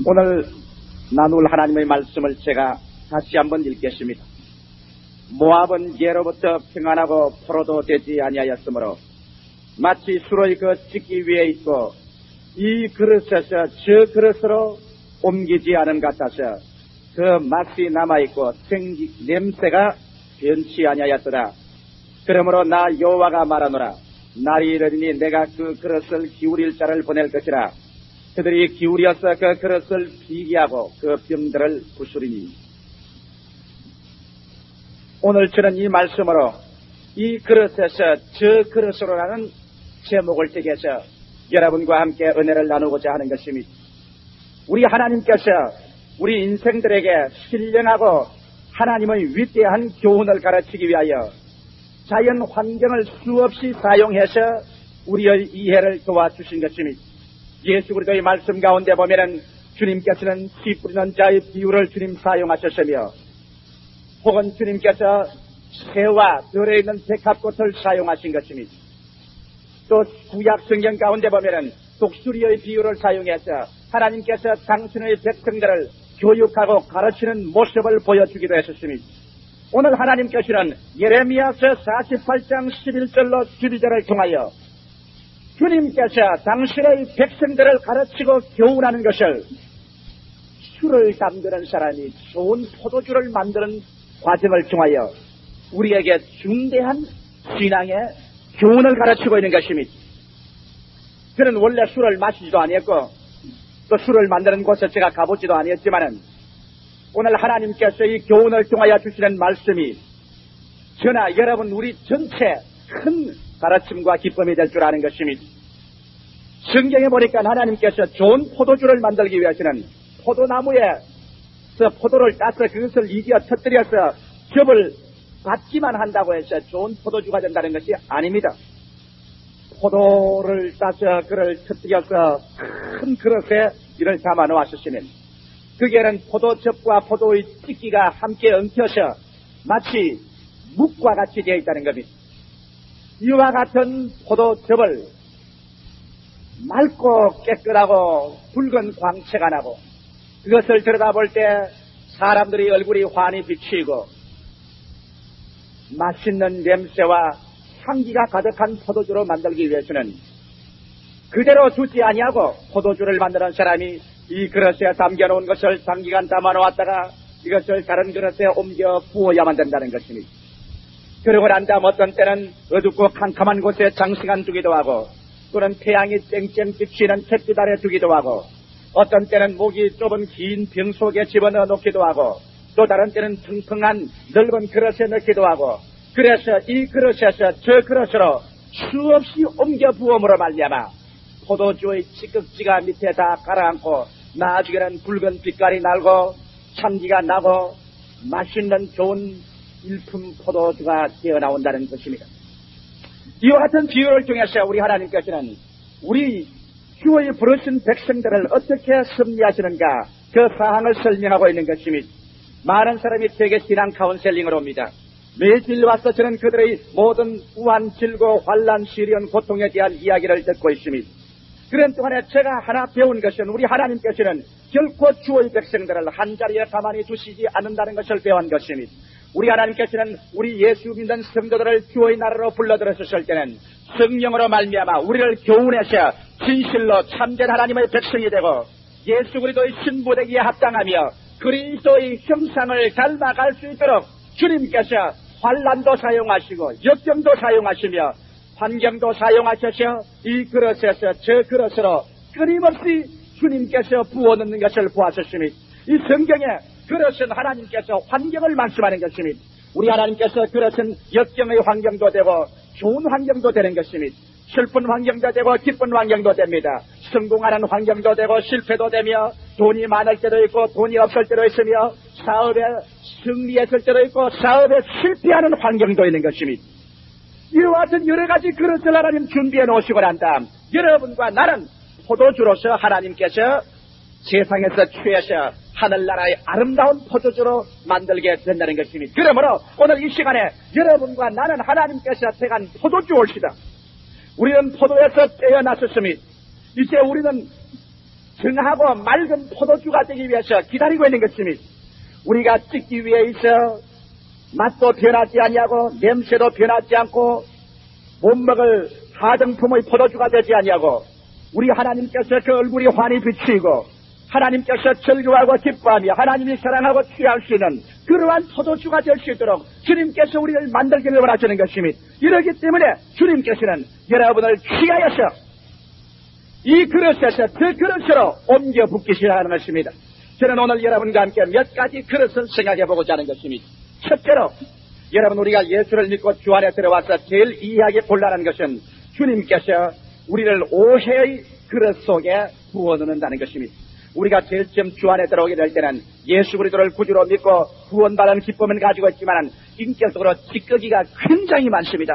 오늘 나눌 하나님의 말씀을 제가 다시 한번 읽겠습니다. 모압은 예로부터 평안하고 포로도 되지 아니하였으므로 마치 수로의 그 찢기 위에 있고 이 그릇에서 저 그릇으로 옮기지 않은 것 같아서 그 맛이 남아있고 냄새가 변치 아니하였더라. 그러므로 나 여호와가 말하노라. 날이 이르니 내가 그 그릇을 기울일 자를 보낼 것이라. 그들이 기울여서 그 그릇을 비기하고 그 병들을 부수리니. 오늘 저는 이 말씀으로 이 그릇에서 저 그릇으로라는 제목을 택해서 여러분과 함께 은혜를 나누고자 하는 것입니다. 우리 하나님께서 우리 인생들에게 신령하고 하나님의 위대한 교훈을 가르치기 위하여 자연 환경을 수없이 사용해서 우리의 이해를 도와주신 것입니다. 예수 그리스도의 말씀 가운데 보면은 주님께서는 씨 뿌리는 자의 비유를 주님 사용하셨으며 혹은 주님께서 새와 들에 있는 백합꽃을 사용하신 것입니다. 또 구약 성경 가운데 보면은 독수리의 비유를 사용해서 하나님께서 당신의 백성들을 교육하고 가르치는 모습을 보여주기도 했었습니다. 오늘 하나님께서는 예레미야서 48장 11절로 12절을 통하여 주님께서 당신의 백성들을 가르치고 교훈하는 것을 술을 담그는 사람이 좋은 포도주를 만드는 과정을 통하여 우리에게 중대한 신앙의 교훈을 가르치고 있는 것입니다. 저는 원래 술을 마시지도 아니었고 또 술을 만드는 곳에 제가 가보지도 아니었지만은 오늘 하나님께서 이 교훈을 통하여 주시는 말씀이 저나 여러분 우리 전체 큰 가르침과 기쁨이 될 줄 아는 것입니다. 성경에 보니까 하나님께서 좋은 포도주를 만들기 위해서는 포도나무에서 포도를 따서 그것을 이겨 터뜨려서 즙을 받기만 한다고 해서 좋은 포도주가 된다는 것이 아닙니다. 포도를 따서 그를 터뜨려서 큰 그릇에 이를 담아 놓았으시면 그게는 포도즙과 포도의 찢기가 함께 엉켜서 마치 묵과 같이 되어 있다는 겁니다. 이와 같은 포도즙을 맑고 깨끗하고 붉은 광채가 나고 그것을 들여다볼 때 사람들의 얼굴이 환히 비치고 맛있는 냄새와 향기가 가득한 포도주로 만들기 위해서는 그대로 두지 아니하고 포도주를 만드는 사람이 이 그릇에 담겨놓은 것을 장기간 담아놓았다가 이것을 다른 그릇에 옮겨 부어야만 된다는 것입니다. 그러고 난 다음 어떤 때는 어둡고 캄캄한 곳에 장시간 두기도 하고 또는 태양이 쨍쨍 비치는 햇빛 아래 두기도 하고 어떤 때는 목이 좁은 긴 병 속에 집어넣어 놓기도 하고 또 다른 때는 텅텅한 넓은 그릇에 넣기도 하고 그래서 이 그릇에서 저 그릇으로 수없이 옮겨 부음으로 말미암아 포도주의 찌깍지가 밑에 다 가라앉고 나중에는 붉은 빛깔이 날고 향기가 나고 맛있는 좋은 일품 포도주가 되어나온다는 것입니다. 이와 같은 비유를 통해서 우리 하나님께서는 우리 주의 부르신 백성들을 어떻게 섭리하시는가 그 사항을 설명하고 있는 것입니다. 많은 사람이 세계 신앙 카운셀링을 옵니다. 매일 와서 저는 그들의 모든 우한, 질고, 환란, 시련, 고통에 대한 이야기를 듣고 있습니다. 그런 동안에 제가 하나 배운 것은 우리 하나님께서는 결코 주의 백성들을 한자리에 가만히 두시지 않는다는 것을 배운 것입니다. 우리 하나님께서는 우리 예수 믿는 성도들을 주의 나라로 불러들었을 때는 성령으로 말미암아 우리를 교훈해서 진실로 참된 하나님의 백성이 되고 예수 그리스도의 신부되기에 합당하며 그리스도의 형상을 닮아갈 수 있도록 주님께서 환난도 사용하시고 역경도 사용하시며 환경도 사용하셔서 이 그릇에서 저 그릇으로 끊임없이 주님께서 부어넣는 것을 보았었습니다. 이 성경에 그릇은 하나님께서 환경을 말씀하는 것입니다. 우리 하나님께서 그릇은 역경의 환경도 되고 좋은 환경도 되는 것입니다. 슬픈 환경도 되고 기쁜 환경도 됩니다. 성공하는 환경도 되고 실패도 되며 돈이 많을 때도 있고 돈이 없을 때도 있으며 사업에 승리했을 때도 있고 사업에 실패하는 환경도 있는 것입니다. 이와 같은 여러 가지 그릇을 하나님 준비해 놓으시고 난 다음 여러분과 나는 포도주로서 하나님께서 세상에서 취해서 하늘나라의 아름다운 포도주로 만들게 된다는 것입니다. 그러므로 오늘 이 시간에 여러분과 나는 하나님께서 택한 포도주올시다. 우리는 포도에서 떼어났었습니다. 이제 우리는 증하고 맑은 포도주가 되기 위해서 기다리고 있는 것입니다. 우리가 찍기 위해 있어 맛도 변하지 아니하고 냄새도 변하지 않고 못 먹을 하등품의 포도주가 되지 아니하고 우리 하나님께서 그 얼굴이 환히 비치고 하나님께서 즐거워하고 기뻐하며 하나님이 사랑하고 취할 수 있는 그러한 포도주가 될 수 있도록 주님께서 우리를 만들기를 원하시는 것입니다. 이러기 때문에 주님께서는 여러분을 취하여서 이 그릇에서 그 그릇으로 옮겨 붓기시려 하는 것입니다. 저는 오늘 여러분과 함께 몇 가지 그릇을 생각해 보고자 하는 것입니다. 첫째로 여러분 우리가 예수를 믿고 주 안에 들어와서 제일 이해하기 곤란한 것은 주님께서 우리를 오해의 그릇 속에 부어넣는다는 것입니다. 우리가 제일 처음 주 안에 들어오게 될 때는 예수 그리스도를 구주로 믿고 구원받은 기쁨을 가지고 있지만 인격적으로 찌꺼기가 굉장히 많습니다.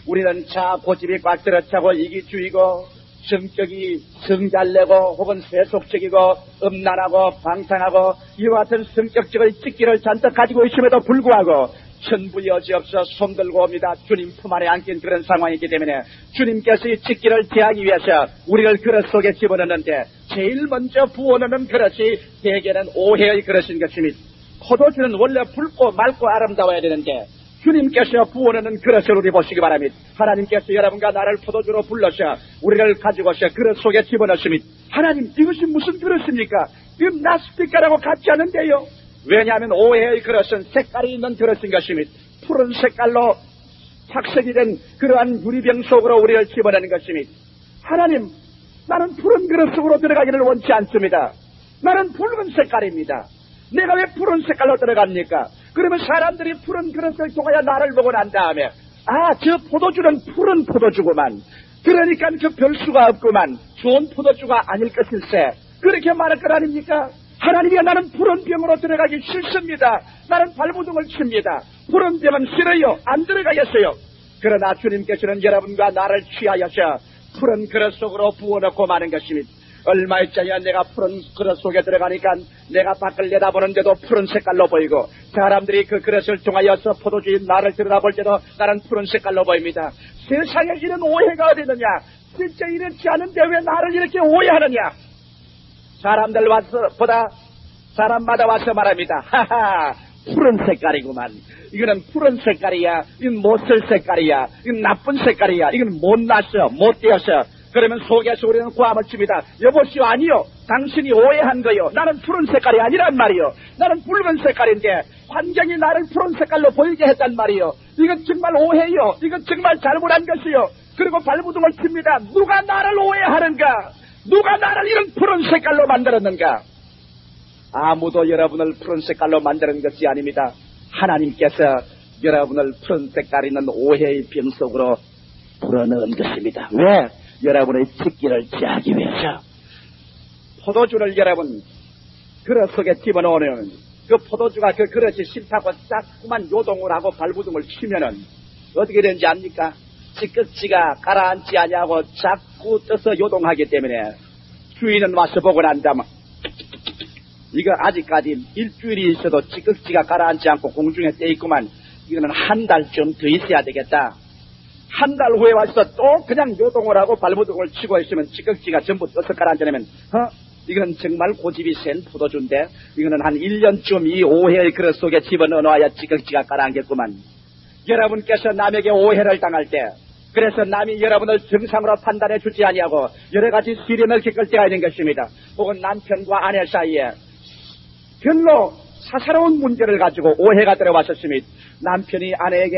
우리는 자 고집이 꽉 들어차고 이기주의고 성격이 성잘내고 혹은 세속적이고 음란하고 방탕하고 이와 같은 성격적인 찌기를 잔뜩 가지고 있음에도 불구하고 천부 여지없어 손들고 옵니다. 주님 품 안에 안긴 그런 상황이기 때문에 주님께서 이 찌기를 제하기 위해서 우리를 그릇 속에 집어넣는데 제일 먼저 부어넣는 그릇이 대개는 오해의 그릇인 것입니다. 포도주는 원래 붉고 맑고 아름다워야 되는데 주님께서 부어넣는 그릇을 우리 보시기 바랍니다. 하나님께서 여러분과 나를 포도주로 불러서 우리를 가지고서 그릇 속에 집어넣습니다. 하나님 이것이 무슨 그릇입니까? 이건 나스피카라고 같지 않은데요. 왜냐하면 오해의 그릇은 색깔이 있는 그릇인 것입니다. 푸른 색깔로 착색이 된 그러한 유리병 속으로 우리를 집어넣는 것입니다. 하나님 나는 푸른 그릇 속으로 들어가기를 원치 않습니다. 나는 붉은 색깔입니다. 내가 왜 푸른 색깔로 들어갑니까? 그러면 사람들이 푸른 그릇을 통하여 나를 보고 난 다음에 저 포도주는 푸른 포도주구만. 그러니까 그 별수가 없구만. 좋은 포도주가 아닐 것일세. 그렇게 말할 것 아닙니까? 하나님이 나는 푸른 병으로 들어가기 싫습니다. 나는 발부둥을 칩니다. 푸른 병은 싫어요. 안 들어가겠어요. 그러나 주님께서는 여러분과 나를 취하여서 푸른 그릇 속으로 부어넣고 마는 것입니다. 얼마 있자야 내가 푸른 그릇 속에 들어가니까 내가 밖을 내다보는데도 푸른 색깔로 보이고 사람들이 그 그릇을 통하여서 포도주인 나를 들여다볼 때도 나는 푸른 색깔로 보입니다. 세상에 이런 오해가 어디 있느냐? 진짜 이렇지 않은데 왜 나를 이렇게 오해하느냐? 사람마다 와서 말합니다. 하하, 푸른 색깔이구만. 이거는 푸른 색깔이야. 이건 못쓸 색깔이야. 이건 나쁜 색깔이야. 이건 못났어. 못되었어. 그러면 속에서 우리는 고함을 칩니다. 여보시오, 아니요. 당신이 오해한 거요. 나는 푸른 색깔이 아니란 말이요. 나는 붉은 색깔인데 환경이 나를 푸른 색깔로 보이게 했단 말이요. 이건 정말 오해요. 이건 정말 잘못한 것이요. 그리고 발부둥을 칩니다. 누가 나를 오해하는가? 누가 나를 이런 푸른 색깔로 만들었는가? 아무도 여러분을 푸른 색깔로 만드는 것이 아닙니다. 하나님께서 여러분을 푸른 색깔 있는 오해의 병 속으로 불어넣은 것입니다. 왜? 여러분의 찌기를 제하기 위해서. 포도주를 여러분 그릇 속에 집어넣으면 그 포도주가 그 그릇이 싫다고 자꾸만 요동을 하고 발부둥을 치면은 어떻게 되는지 압니까? 찌꺼기가 가라앉지 아니하고 자꾸 떠서 요동하기 때문에 주인은 와서 보고 난 다음에 이거 아직까지 일주일이 있어도 찌꺼기가 가라앉지 않고 공중에 떠 있구만. 이거는 한 달쯤 더 있어야 되겠다. 한 달 후에 와서 또 그냥 요동을 하고 발부둥을 치고 있으면 찌꺼기가 전부 떠서 가라앉으면 이건 정말 고집이 센 포도주인데 이거는 한 1년쯤 이 오해의 그릇 속에 집어넣어야 찌꺼기가 가라앉겠구만. 여러분께서 남에게 오해를 당할 때 그래서 남이 여러분을 정상으로 판단해 주지 아니하고 여러 가지 시련을 겪을 때가 있는 것입니다. 혹은 남편과 아내 사이에 별로 사사로운 문제를 가지고 오해가 들어왔었습니다. 남편이 아내에게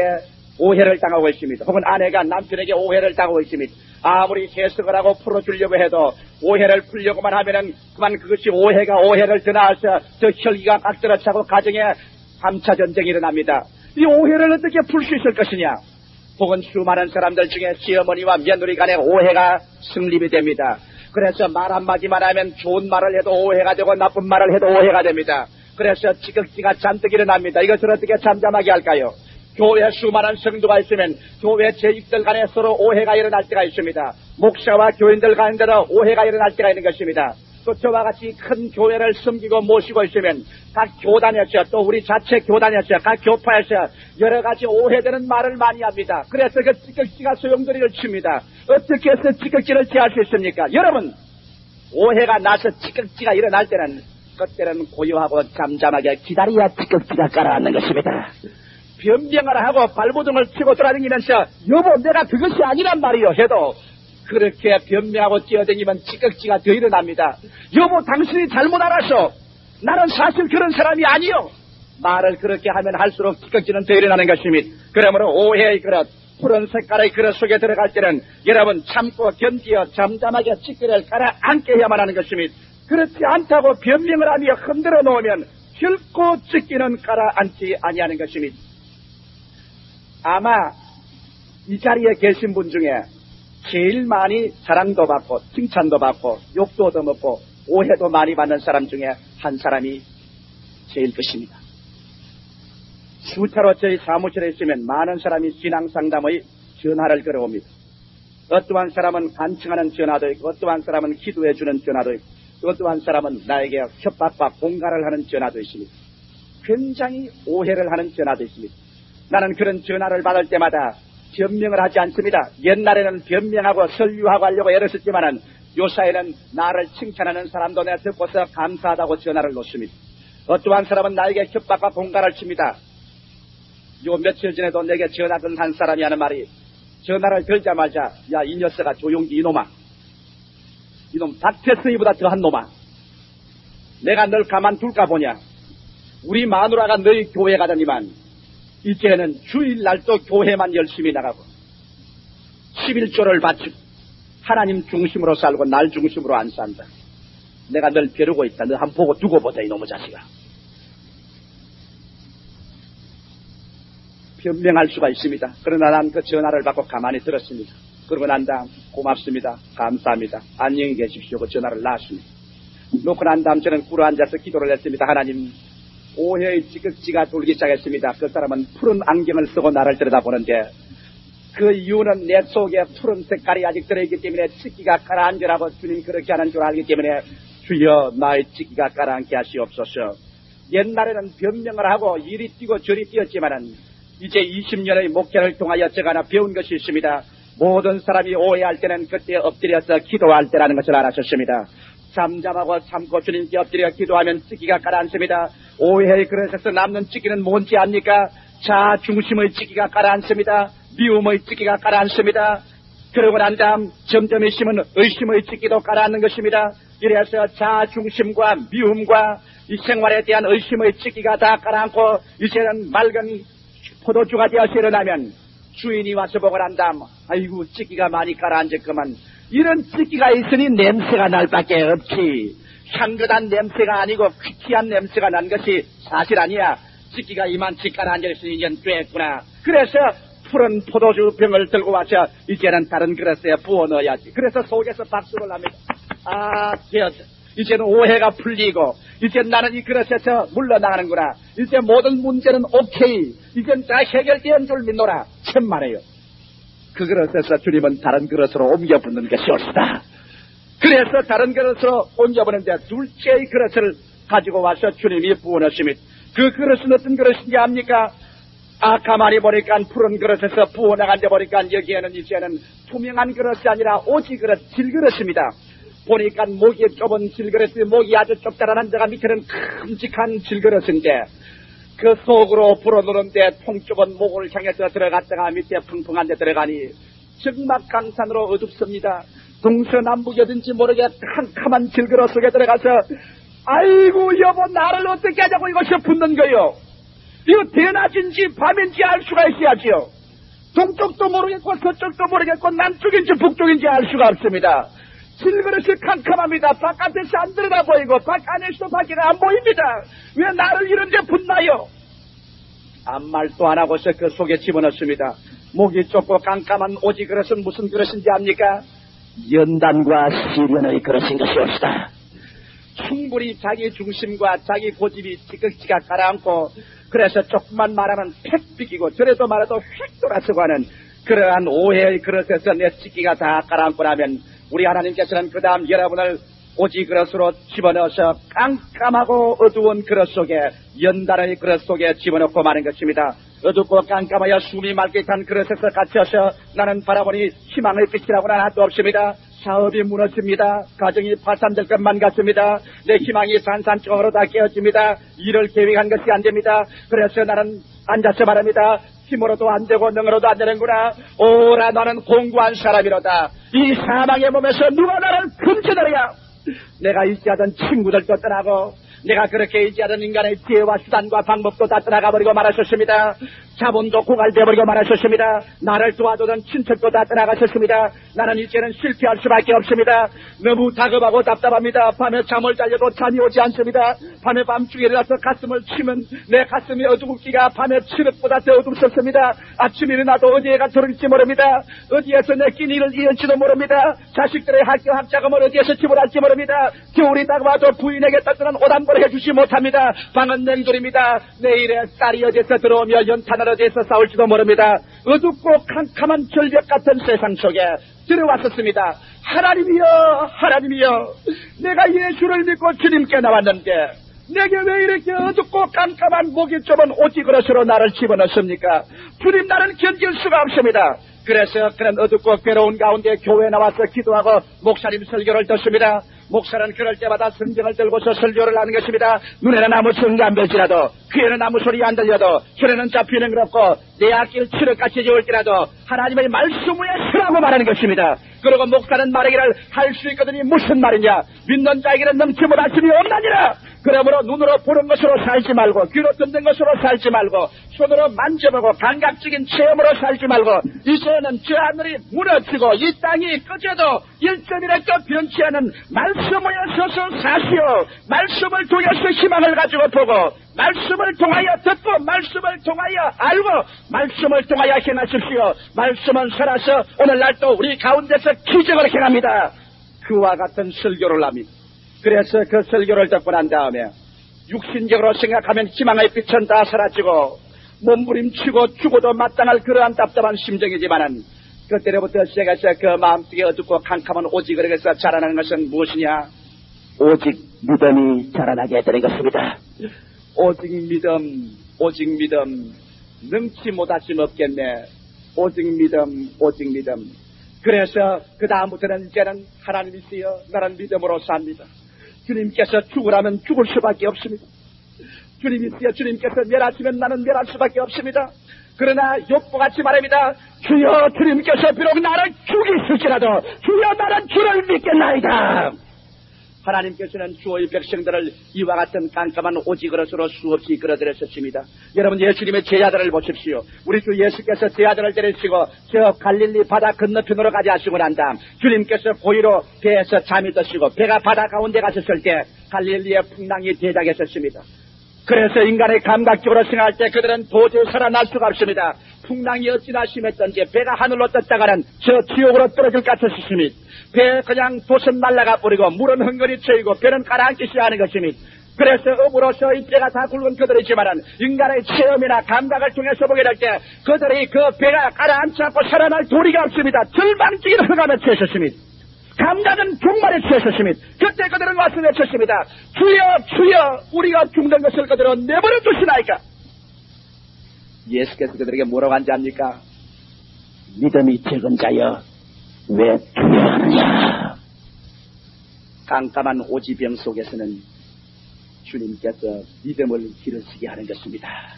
오해를 당하고 있습니다. 혹은 아내가 남편에게 오해를 당하고 있습니다. 아무리 해석을 하고 풀어주려고 해도 오해를 풀려고만 하면은 그만 그것이 오해를 더 나아서 저 혈기가 꽉 들어차고 가정에 3차 전쟁이 일어납니다. 이 오해를 어떻게 풀 수 있을 것이냐? 혹은 수많은 사람들 중에 시어머니와 며느리 간에 오해가 성립이 됩니다. 그래서 말 한마디만 하면 좋은 말을 해도 오해가 되고 나쁜 말을 해도 오해가 됩니다. 그래서 찌꺼기가 잔뜩 일어납니다. 이것을 어떻게 잠잠하게 할까요? 교회 수많은 성도가 있으면 교회 재직들 간에 서로 오해가 일어날 때가 있습니다. 목사와 교인들 간에도 오해가 일어날 때가 있는 것입니다. 또 저와 같이 큰 교회를 섬기고 모시고 있으면 각 교단에서 또 우리 자체 교단에서 각 교파에서 여러 가지 오해되는 말을 많이 합니다. 그래서 그 찌꺼기가 소용돌이를 칩니다. 어떻게 해서 찌꺼기를 제할 수 있습니까? 여러분, 오해가 나서 찌꺽지가 일어날 때는 그때는 고요하고 잠잠하게 기다려야 찌꺽지가 깔아앉는 것입니다. 변명을 하고 발버둥을 치고 돌아다니면서 여보 내가 그것이 아니란 말이요 해도 그렇게 변명하고 뛰어다니면 찌꺽지가 더 일어납니다. 여보 당신이 잘못 알았어. 나는 사실 그런 사람이 아니요. 말을 그렇게 하면 할수록 찌꺽지는 더 일어나는 것입니다. 그러므로 오해의 그릇, 푸른 색깔의 그릇 속에 들어갈 때는 여러분 참고 견디어 잠잠하게 찌꺼기를 가라앉게 해야만 하는 것입니다. 그렇지 않다고 변명을 하며 흔들어 놓으면 결코 찌꺼기는 가라앉지 아니하는 것입니다. 아마 이 자리에 계신 분 중에 제일 많이 사랑도 받고 칭찬도 받고 욕도 얻어먹고 오해도 많이 받는 사람 중에 한 사람이 제일 것입니다. 수차로 저희 사무실에 있으면 많은 사람이 신앙상담의 전화를 걸어옵니다. 어떠한 사람은 간청하는 전화도 있고 어떠한 사람은 기도해주는 전화도 있고 어떠한 사람은 나에게 협박과 공갈을 하는 전화도 있습니다. 굉장히 오해를 하는 전화도 있습니다. 나는 그런 전화를 받을 때마다 변명을 하지 않습니다. 옛날에는 변명하고 설유하고 하려고 애를 썼지만은 요사이는 나를 칭찬하는 사람도 내가 듣고서 감사하다고 전화를 놓습니다. 어떠한 사람은 나에게 협박과 공갈을 칩니다. 요 며칠 전에도 내게 전화를 한 사람이 하는 말이 전화를 걸자마자 야 이 녀석아 조용히 이놈아 이놈 박태승이보다 더한 놈아 내가 널 가만둘까 보냐 우리 마누라가 너희 교회 가더니만 이제는 주일날도 교회만 열심히 나가고 11조를 바치고 하나님 중심으로 살고 날 중심으로 안 산다. 내가 널 벼르고 있다. 너 한번 보고 두고 보자 이놈의 자식아. 변명할 수가 있습니다. 그러나 난 그 전화를 받고 가만히 들었습니다. 그러고 난 다음 고맙습니다. 감사합니다. 안녕히 계십시오. 그 전화를 놨습니다. 놓고 난 다음 저는 꿇어 앉아서 기도를 했습니다. 하나님 오해의 찌꺽지가 돌기 시작했습니다. 그 사람은 푸른 안경을 쓰고 나를 들여다보는데 그 이유는 내 속에 푸른 색깔이 아직 들어있기 때문에 찌끼가 가라앉으라고 주님 그렇게 하는 줄 알기 때문에 주여 나의 찌끼가 가라앉게 하시옵소서. 옛날에는 변명을 하고 이리 뛰고 저리 뛰었지만은 이제 20년의 목회를 통하여 제가 하나 배운 것이 있습니다. 모든 사람이 오해할 때는 그때 엎드려서 기도할 때라는 것을 알아셨습니다. 잠잠하고 참고 주님께 엎드려 기도하면 찌기가 가라앉습니다. 오해의 그릇에서 남는 찌기는 뭔지 압니까? 자중심의 찌기가 가라앉습니다. 미움의 찌기가 가라앉습니다. 그러고 난 다음 점점 있으면 의심의 찌기도 가라앉는 것입니다. 이래서 자중심과 미움과 이 생활에 대한 의심의 찌기가 다 가라앉고 이제는 맑은 포도주가 되어서 일어나면 주인이 와서 보고 난 다음 아이고 찌기가 많이 가라앉았구만. 이런 찌기가 있으니 냄새가 날 밖에 없지. 향긋한 냄새가 아니고 퀴퀴한 냄새가 난 것이 사실 아니야. 찌기가 이만치 가라앉았으니 이젠 됐구나. 그래서 푸른 포도주 병을 들고 와서 이제는 다른 그릇에 부어 넣어야지. 그래서 속에서 박수를 합니다. 아 되었다. 이제는 오해가 풀리고 이제 나는 이 그릇에서 물러나가는구나. 이제 모든 문제는 오케이. 이젠 다 해결된 줄 믿노라. 천만에요. 그 그릇에서 주님은 다른 그릇으로 옮겨 붓는 것이 옳다. 그래서 다른 그릇으로 옮겨 부는데 둘째의 그릇을 가지고 와서 주님이 부어넣습니다. 그 그릇은 어떤 그릇인지 압니까? 가만히 보니까 푸른 그릇에서 부어나간데 보니까 여기에는 이제는 투명한 그릇이 아니라 오지 그릇, 질그릇입니다. 보니까 목이 좁은 질그릇이 목이 아주 좁다라는 데가 밑에는 큼직한 질그릇인데 그 속으로 불어넣는데 통좁은 목을 향해서 들어갔다가 밑에 풍풍한 데 들어가니 적막강산으로 어둡습니다. 동서남북이든지 모르게 캄캄한 질그릇 속에 들어가서 아이고 여보 나를 어떻게 하자고 이것이 붙는 거요. 이거 대낮인지 밤인지 알 수가 있어야지요. 동쪽도 모르겠고 서쪽도 모르겠고 남쪽인지 북쪽인지 알 수가 없습니다. 질그릇이 캄캄합니다. 바깥에서 안 들여다 보이고 안에서도 밖에가 안 보입니다. 왜 나를 이런 데 붙나요? 아무 말도 안 하고서 그 속에 집어넣습니다. 목이 좁고 깜깜한 오지 그릇은 무슨 그릇인지 압니까? 연단과 시련의 그릇인 것이 옳다. 충분히 자기 중심과 자기 고집이 지극지가 가라앉고 그래서 조금만 말하면 팩 비기고 저래도 말해도 휙 돌아서고 하는 그러한 오해의 그릇에서 내 찌기가 다 가라앉고 나면 우리 하나님께서는 그 다음 여러분을 오지 그릇으로 집어넣어서 깜깜하고 어두운 그릇 속에 연단의 그릇 속에 집어넣고 마는 것입니다. 어둡고 깜깜하여 숨이 맑게 탄 그릇에서 갇혀서 나는 바라보니 희망의 빛이라고는 하나도 없습니다. 사업이 무너집니다. 가정이 파산될 것만 같습니다. 내 희망이 산산조각으로 다 깨어집니다. 일을 계획한 것이 안 됩니다. 그래서 나는 앉아서 말합니다. 힘으로도 안 되고 능으로도 안 되는구나. 오라 너는 공고한 사람이로다. 이 사망의 몸에서 누가 나를 금치더랴. 내가 의지하던 친구들도 떠나고 내가 그렇게 의지하던 인간의 지혜와 수단과 방법도 다 떠나가버리고 말하셨습니다. 자본도 고갈되어버리고 말하셨습니다. 나를 도와주던 친척도 다 떠나가셨습니다. 나는 이제는 실패할 수밖에 없습니다. 너무 다급하고 답답합니다. 밤에 잠을 자려도 잠이 오지 않습니다. 밤에 밤중에 일어나서 가슴을 치면 내 가슴이 어두운기가 밤에 칠흑보다 더 어둡습니다. 아침에 일어나도 어디에가 들을지 모릅니다. 어디에서 내 끼니를 이을지도 모릅니다. 자식들의 학교 학자금을 어디에서 지불할지 모릅니다. 겨울이 다가와도 부인에게 따뜻한 오단벌을 해주지 못합니다. 방은 냉돌입니다. 내일에 쌀이 어디에서 들어오며 연탄을 어디에서 싸울지도 모릅니다. 어둡고 캄캄한 절벽 같은 세상 속에 들어왔었습니다. 하나님이여, 하나님이여, 내가 예수를 믿고 주님께 나왔는데 내게 왜 이렇게 어둡고 깜깜한 목이 좁은 오지 그릇으로 나를 집어넣습니까? 주님, 나는 견딜 수가 없습니다. 그래서 그런 어둡고 괴로운 가운데 교회에 나와서 기도하고 목사님 설교를 듣습니다. 목사는 그럴 때마다 성경을 들고서 설교를 하는 것입니다. 눈에는 아무 성가 안 보일지라도, 귀에는 아무 소리 안 들려도, 혈에는 잡히는 것 없고 내 앞길 칠흑같이 좋을지라도 하나님의 말씀 위에 서라고 말하는 것입니다. 그리고 목사는 말하기를 할 수 있거든이 무슨 말이냐? 믿는 자에게는 넘치 못하심이 없나니라. 그러므로 눈으로 보는 것으로 살지 말고, 귀로 듣는 것으로 살지 말고, 손으로 만져보고 감각적인 체험으로 살지 말고, 이제는 저 하늘이 무너지고 이 땅이 꺼져도 1.1획도 변치 않은 말씀 위에 서서 사시오. 말씀을 통해서 희망을 가지고 보고, 말씀을 통하여 듣고, 말씀을 통하여 알고, 말씀을 통하여 행하십시오. 말씀은 살아서 오늘날 또 우리 가운데서 기적을 행합니다. 그와 같은 설교를 합니다. 그래서 그 설교를 듣고 난 다음에 육신적으로 생각하면 희망의 빛은 다 사라지고 몸부림치고 죽어도 마땅할 그러한 답답한 심정이지만은 그때로부터 시작해서 그 마음속에 어둡고 캄캄한 오직을에서 자라나는 것은 무엇이냐? 오직 믿음이 자라나게 되는 것입니다. 오직 믿음, 오직 믿음, 능치 못하심 없겠네. 오직 믿음, 오직 믿음. 그래서 그 다음부터는 이제는 하나님이시여 나는 믿음으로 삽니다. 주님께서 죽으라면 죽을 수밖에 없습니다. 주님이시여 주님께서 멸하시면 나는 멸할 수밖에 없습니다. 그러나 욥과같이 말합니다. 주여 주님께서 비록 나를 죽이실지라도 주여 나는 주를 믿겠나이다. 하나님께서는 주의 백성들을 이와 같은 깜깜한 오직그릇으로 수없이 이끌어들였습니다. 여러분 예수님의 제자들을 보십시오. 우리 주 예수께서 제자들을 데리시고 저 갈릴리 바다 건너편으로 가지 하시고 난 다음 주님께서 고의로 배에서 잠이 드시고 배가 바다 가운데 가셨을 때 갈릴리의 풍랑이 대작했었습니다. 그래서 인간의 감각적으로 생각할 때 그들은 도저히 살아날 수가 없습니다. 풍랑이 어찌나 심했던지 배가 하늘로 떴다가는 저 지옥으로 떨어질 것 같았습니다. 배 그냥 도선 날라가 버리고 물은 흥건히 트이고 배는 가라앉기 시작하는 것입니다. 그래서 업으로서 이 배가 다 굵은 그들이지만은 인간의 체험이나 감각을 통해서 보게 될 때 그들이 그 배가 가라앉지 않고 살아날 도리가 없습니다. 절망적인 흑암에 처했습니다. 감각은 종말에 처했습니다. 그때 그들은 와서 외쳤습니다. 주여 주여 우리가 죽는 것을 그들은 내버려 두시나이까. 예수께서 그들에게 뭐라고 한지 압니까? 믿음이 적은 자여 왜 두려워하느냐. 깜깜한 오지병 속에서는 주님께서 믿음을 기르시게 하는 것입니다.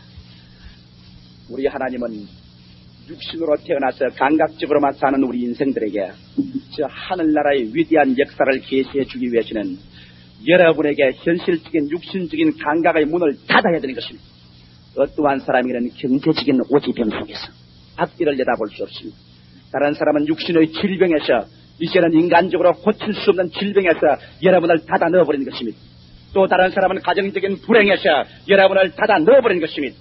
우리 하나님은 육신으로 태어나서 감각적으로만 사는 우리 인생들에게 저 하늘나라의 위대한 역사를 계시해 주기 위해서는 여러분에게 현실적인 육신적인 감각의 문을 닫아야 되는 것입니다. 어떠한 사람에게는 경제적인 오지병 속에서 앞길을 내다볼 수 없습니다. 다른 사람은 육신의 질병에서 이제는 인간적으로 고칠 수 없는 질병에서 여러분을 닫아 넣어버리는 것입니다. 또 다른 사람은 가정적인 불행에서 여러분을 닫아 넣어버리는 것입니다.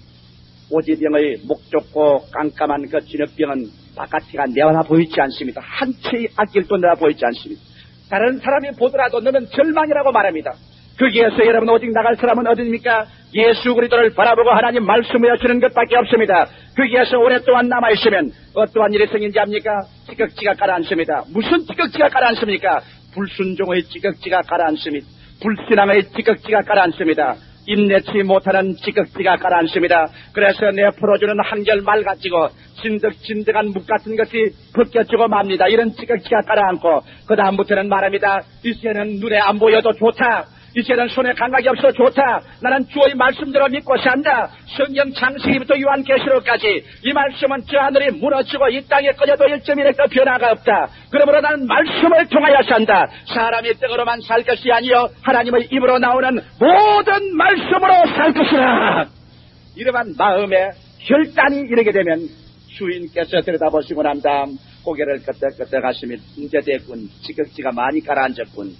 오지병의 목좁고 깜깜한 그 진흙병은 바깥이가 내어나 보이지 않습니다. 한 채의 앞길도 내어 보이지 않습니다. 다른 사람이 보더라도 너는 절망이라고 말합니다. 거기에서 여러분 오직 나갈 사람은 어디입니까? 예수 그리스도를 바라보고 하나님 말씀을 하시는 것밖에 없습니다. 거기에서 오랫동안 남아있으면 어떠한 일이 생긴지 압니까? 찌꺼기가 가라앉습니다. 무슨 찌꺼기가 가라앉습니까? 불순종의 찌꺼기가 가라앉습니다. 불신앙의 찌꺼기가 가라앉습니다. 인내치 못하는 찌꺼기가 가라앉습니다. 그래서 내 풀어주는 한결 말 가지고 진득진득한 묵 같은 것이 벗겨지고 맙니다. 이런 찌각찌각 깔아앉고 그 다음부터는 말합니다. 이제는 눈에 안 보여도 좋다. 이제는 손에 감각이 없어도 좋다. 나는 주의 말씀대로 믿고 산다. 성경 창세기부터 요한계시록까지 이 말씀은 저 하늘이 무너지고 이 땅에 꺼져도 1.1획도 변화가 없다. 그러므로 나는 말씀을 통하여 산다. 사람의 떡으로만 살 것이 아니요 하나님의 입으로 나오는 모든 말씀으로 살 것이라. 이러한 마음에 혈단이 이르게 되면 주인께서 들여다보시고 난 다음 고개를 끄덕끄덕 하시며 이제 됐군. 지극지가 많이 가라앉았군.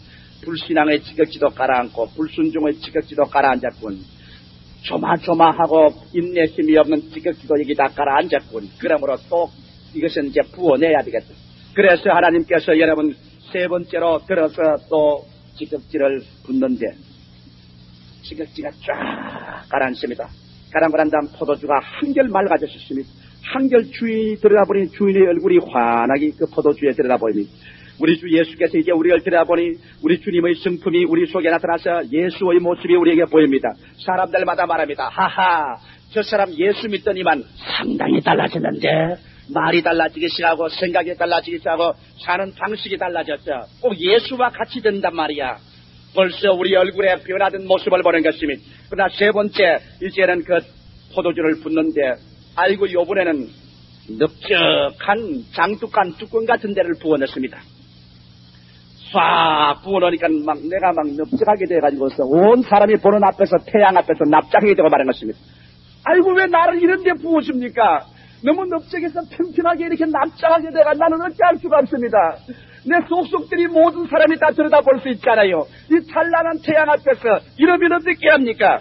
불신앙의 지극지도 가라앉고 불순종의 지극지도 가라앉았군. 조마조마하고 인내심이 없는 지극지도 여기 다 가라앉았군. 그러므로 또 이것은 이제 부어내야 되겠다. 그래서 하나님께서 여러분 세 번째로 들어서 또 지극지를 붓는데 지극지가 쫙 가라앉습니다. 가라앉고 난 다음 포도주가 한결 맑아졌습니다. 한결 주인이 들여다보니 주인의 얼굴이 환하게 그 포도주에 들여다보입니다. 우리 주 예수께서 이제 우리를 들여다보니 우리 주님의 성품이 우리 속에 나타나서 예수의 모습이 우리에게 보입니다. 사람들마다 말합니다. 하하, 저 사람 예수 믿더니만 상당히 달라졌는데 말이 달라지기 시작하고 생각이 달라지기 시작하고 사는 방식이 달라졌죠. 꼭 예수와 같이 된단 말이야. 벌써 우리 얼굴에 변화된 모습을 보는 것입니다. 그러나 세 번째 이제는 그 포도주를 붓는데 아이고 요번에는 넓적한 장독한 뚜껑 같은 데를 부어넣습니다. 싹 부어놓으니까 내가 넓적하게 돼가지고서 온 사람이 보는 앞에서 태양 앞에서 납작하게 되고 말한 것입니다. 아이고 왜 나를 이런 데 부으십니까? 너무 넓적해서 튼튼하게 이렇게 납작하게 돼가 나는 어찌할 수가 없습니다. 내 속속들이 모든 사람이 다 들여다볼 수 있잖아요. 이 찬란한 태양 앞에서 이러면 어떻게 합니까?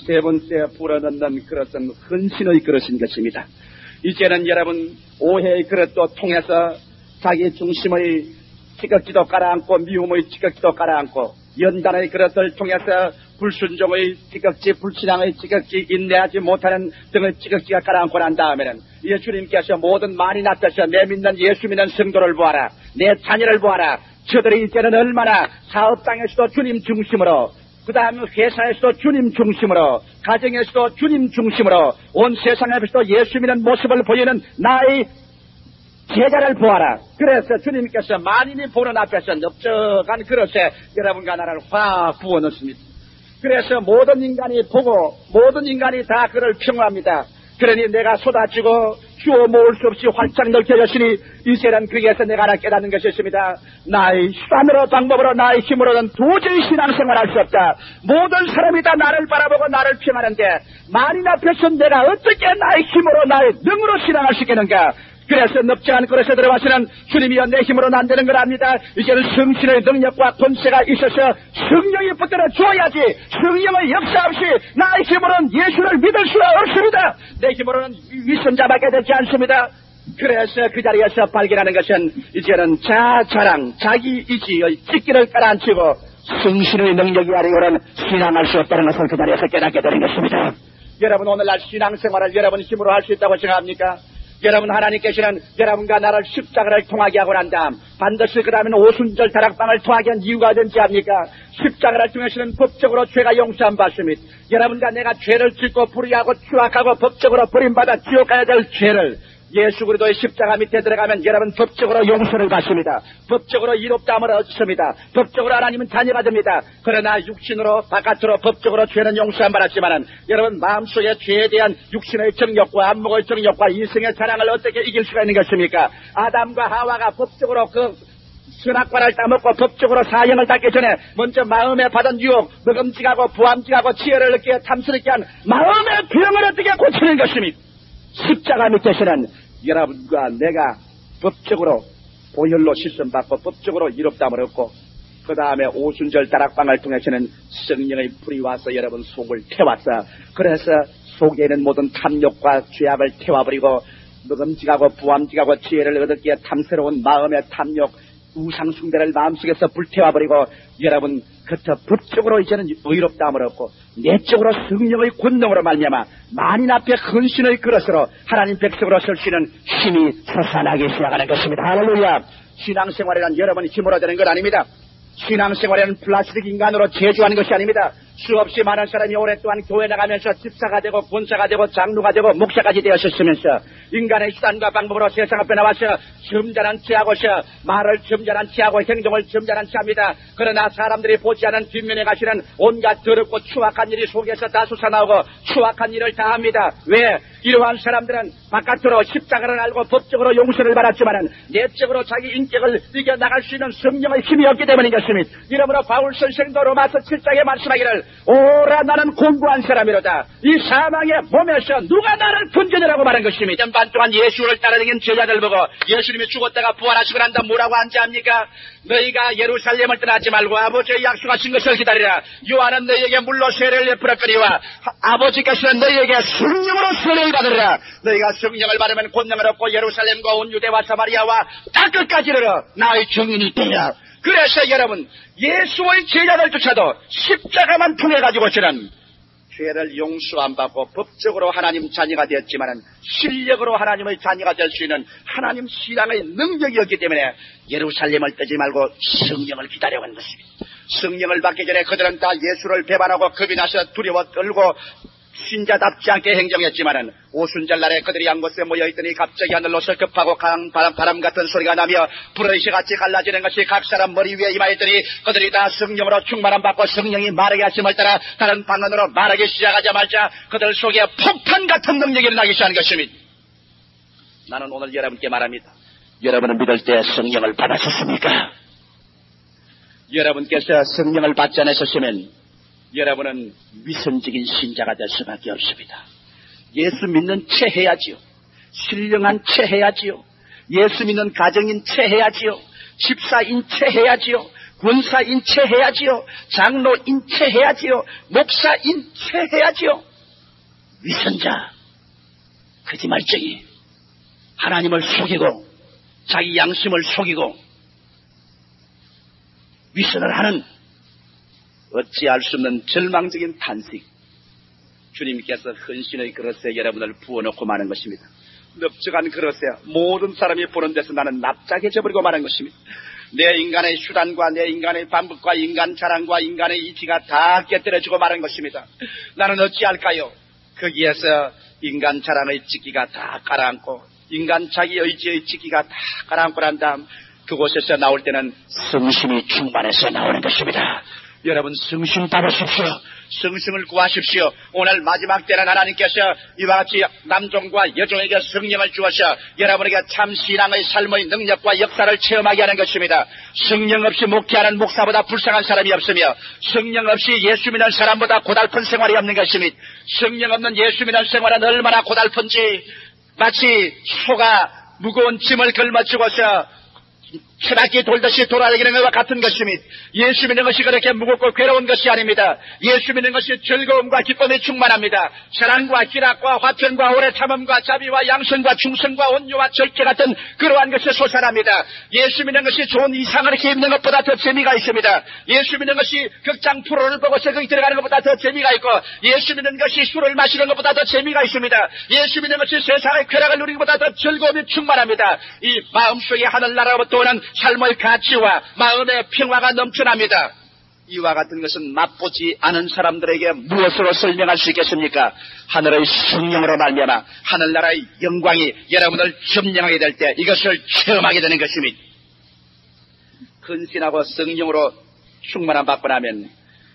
세 번째 불어넣는 그릇은 헌신의 그릇인 것입니다. 이제는 여러분 오해의 그릇도 통해서 자기 중심의 지극지도 깔아앉고 미움의 지극지도 깔아앉고 연단의 그릇을 통해서 불순종의 지극지 불신앙의 지극지 인내하지 못하는 등의 지극지가 깔아앉고 난 다음에는 이제 주님께서 모든 말이 납쳐서 내 믿는 예수 믿는 성도를 보아라. 내 자녀를 보아라. 저들이 이제는 얼마나 사업장에서도 주님 중심으로 그 다음에 회사에서도 주님 중심으로 가정에서도 주님 중심으로 온 세상에서도 예수 믿는 모습을 보이는 나의 제자를 보아라. 그래서 주님께서 만인이 보는 앞에서 넓적한 그릇에 여러분과 나를 확 부어넣습니다. 그래서 모든 인간이 보고 모든 인간이 다 그를 평화합니다. 그러니 내가 쏟아지고 주어 모을 수 없이 활짝 넓혀졌으니 이제는 거기에서 내가 하나 깨닫는 것이 있습니다. 나의 수단으로 방법으로 나의 힘으로는 도저히 신앙생활할 수 없다. 모든 사람이 다 나를 바라보고 나를 평하는데 만인 앞에서 내가 어떻게 나의 힘으로 나의 능으로 신앙할 수 있겠는가. 그래서 넓적한 그릇에 들어와서는 주님이여 내 힘으로는 안 되는 걸 압니다. 이제는 성신의 능력과 권세가 있어서 성령이 붙들어 주어야지 성령의 역사 없이 나의 힘으로는 예수를 믿을 수가 없습니다. 내 힘으로는 위선자밖에 되지 않습니다. 그래서 그 자리에서 발견하는 것은 이제는 자랑, 자기 이지의 찢기를 깔아앉히고 성신의 능력이 아니고는 신앙할 수 없다는 것을 그 자리에서 깨닫게 되는 것입니다. 여러분 오늘날 신앙생활을 여러분 힘으로 할 수 있다고 생각합니까? 여러분 하나님께서는 여러분과 나를 십자가를 통하게 하고 난 다음 반드시 그 다음에는 오순절 다락방을 통하게 한 이유가 뭔지 압니까? 십자가를 통해서는 법적으로 죄가 용서함 받습니다. 여러분과 내가 죄를 짓고 불의하고 추악하고 법적으로 버림받아 지옥 가야 될 죄를 예수 그리스도의 십자가 밑에 들어가면 여러분 법적으로 용서를 받습니다. 법적으로 이롭다함을 얻습니다. 법적으로 하나님은 자녀가 됩니다. 그러나 육신으로 바깥으로 법적으로 죄는 용서 안 받았지만은 여러분 마음속에 죄에 대한 육신의 정욕과 안목의 정욕과 이성의 자랑을 어떻게 이길 수가 있는 것입니까? 아담과 하와가 법적으로 그 선악과를 따먹고 법적으로 사형을 받기 전에 먼저 마음에 받은 유혹, 먹음직하고 부함직하고 치열을 느끼게 탐스럽게 한 마음의 병을 어떻게 고치는 것입니까? 십자가 밑에서는 여러분과 내가 법적으로 보혈로 씻음받고 법적으로 이롭다함을 얻고 그 다음에 오순절 다락방을 통해서는 성령의 불이 와서 여러분 속을 태웠어. 그래서 속에 있는 모든 탐욕과 죄악을 태워버리고 먹음직하고 부함직하고 지혜를 얻기에 탐스러운 마음의 탐욕 우상숭배를 마음속에서 불태워버리고 여러분 그저 법적으로 이제는 의롭다함을 얻고 내적으로 성령의 권능으로 말미암아 만인 앞에 헌신의 그릇으로 하나님 백성으로 설 수 있는 힘이 솟아나기 시작하는 것입니다. 할렐루야. 신앙생활이란 여러분이 힘으로 되는 건 아닙니다. 신앙생활에는 플라스틱 인간으로 제주하는 것이 아닙니다. 수없이 많은 사람이 오랫동안 교회 나가면서 집사가 되고 군사가 되고 장로가 되고 목사까지 되었으면서 인간의 수단과 방법으로 세상 앞에 나와서 점잖은 체하고서 말을 점잖은 체하고 행동을 점잖은 체합니다. 그러나 사람들이 보지 않은 뒷면에 가시는 온갖 더럽고 추악한 일이 속에서 다 솟아나오고 추악한 일을 다 합니다. 왜? 이러한 사람들은 바깥으로 십자가를 알고 법적으로 용서를 받았지만 내적으로 자기 인격을 이겨나갈 수 있는 성령의 힘이 없기 때문인 것입니다. 이러므로 바울 선생도 로마서 7장에 말씀하기를 오라 나는 공부한 사람이로다. 이 사망의 몸에서 누가 나를 건져내라고 말한 것입니다. 반 동안 예수를 따라다니는 제자들 보고 예수님이 죽었다가 부활하시고 난다 뭐라고 한지합니까? 너희가 예루살렘을 떠나지 말고 아버지의 약속하신 것을 기다리라. 요한은 너희에게 물로 세례를 베풀었거니와 아버지께서는 너희에게 성령으로 세례를 받으라. 너희가 성령을 받으면 권능을 얻고 예루살렘과 온 유대와 사마리아와 땅 끝까지 이르러 나의 증인이 되라. 그래서 여러분 예수의 제자들조차도 십자가만 통해가지고서는 죄를 용서 안 받고 법적으로 하나님 자녀가 되었지만 실력으로 하나님의 자녀가 될 수 있는 하나님 신앙의 능력이 없기 때문에 예루살렘을 떠지 말고 성령을 기다려온 것입니다. 성령을 받기 전에 그들은 다 예수를 배반하고 겁이 나서 두려워 떨고 신자답지 않게 행정했지만은 오순절날에 그들이 한 곳에 모여있더니 갑자기 하늘로서 급하고 강한 바람 같은 소리가 나며 불의시같이 갈라지는 것이 각 사람 머리 위에 임하였더니 그들이 다 성령으로 충만함 받고 성령이 말하게 하심을 따라 다른 방언으로 말하기 시작하자마자 그들 속에 폭탄 같은 능력이 일어나기 시작하는 것입니다. 나는 오늘 여러분께 말합니다. 여러분은 믿을 때 성령을 받았었습니까? 여러분께서 성령을 받지 않으셨으면 여러분은 위선적인 신자가 될 수밖에 없습니다. 예수 믿는 채 해야지요. 신령한 채 해야지요. 예수 믿는 가정인 채 해야지요. 집사인 채 해야지요. 군사인 채 해야지요. 장로인 채 해야지요. 목사인 채 해야지요. 위선자, 거짓말쟁이, 하나님을 속이고 자기 양심을 속이고 위선을 하는 어찌할 수 없는 절망적인 탄식. 주님께서 헌신의 그릇에 여러분을 부어놓고 마는 것입니다. 넓적한 그릇에 모든 사람이 보는 데서 나는 납작해져 버리고 마는 것입니다. 내 인간의 수단과 내 인간의 반복과 인간 자랑과 인간의 이치가 다 깨뜨려지고 마는 것입니다. 나는 어찌할까요? 거기에서 인간 자랑의 찍기가 다 깔아앉고 인간 자기 의지의 찍기가 다 깔아앉고 난 다음 그곳에서 나올 때는 성심이 충만해서 나오는 것입니다. 여러분 성심 받으십시오. 성심을 구하십시오. 오늘 마지막 때는 하나님께서 이와 같이 남종과 여종에게 성령을 주어서 여러분에게 참 신앙의 삶의 능력과 역사를 체험하게 하는 것입니다. 성령 없이 목회하는 목사보다 불쌍한 사람이 없으며 성령 없이 예수 믿는 사람보다 고달픈 생활이 없는 것입니다. 성령 없는 예수 믿는 생활은 얼마나 고달픈지 마치 소가 무거운 짐을 걸머쥐고서 쇠바퀴 돌듯이 돌아다니는 것과 같은 것입니다. 예수 믿는 것이 그렇게 무겁고 괴로운 것이 아닙니다. 예수 믿는 것이 즐거움과 기쁨이 충만합니다. 사랑과 기락과 화평과 오래 참음과 자비와 양선과 충성과 온유와 절제 같은 그러한 것이 솟아납니다. 예수 믿는 것이 좋은 이상을 이렇게 입는 것보다 더 재미가 있습니다. 예수 믿는 것이 극장 프로를 보고서 거기 들어가는 것보다 더 재미가 있고 예수 믿는 것이 술을 마시는 것보다 더 재미가 있습니다. 예수 믿는 것이 세상의 쾌락을 누리는 것보다 더 즐거움이 충만합니다. 이 마음속에 하늘나라로부터 오는 삶의 가치와 마음의 평화가 넘쳐납니다. 이와 같은 것은 맛보지 않은 사람들에게 무엇으로 설명할 수 있겠습니까? 하늘의 성령으로 말미암아 하늘나라의 영광이 여러분을 점령하게 될 때 이것을 체험하게 되는 것입니다. 헌신하고 성령으로 충만함 받고 나면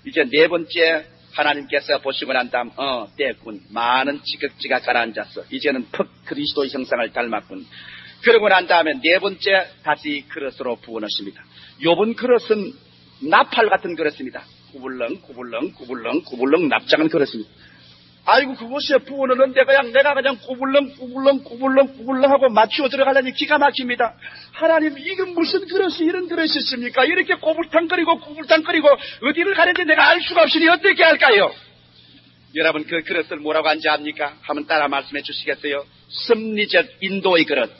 이제 네 번째 하나님께서 보시고 난 다음 됐군. 많은 지극지가 가라앉았어. 이제는 퍽 그리스도의 형상을 닮았군. 그러고 난 다음에 네 번째 다시 그릇으로 부어넣습니다. 요번 그릇은 나팔 같은 그릇입니다. 구불렁 납작한 그릇입니다. 아이고 그곳에 부어넣는데 내가 그냥 구불렁 하고 맞추어 들어가려니 기가 막힙니다. 하나님 이건 무슨 그릇이 이런 그릇이 있습니까? 이렇게 구불탕거리고 어디를 가는지 내가 알 수가 없으니 어떻게 할까요? 여러분 그 그릇을 뭐라고 하는지 압니까? 한번 따라 말씀해 주시겠어요? 섭리적 인도의 그릇.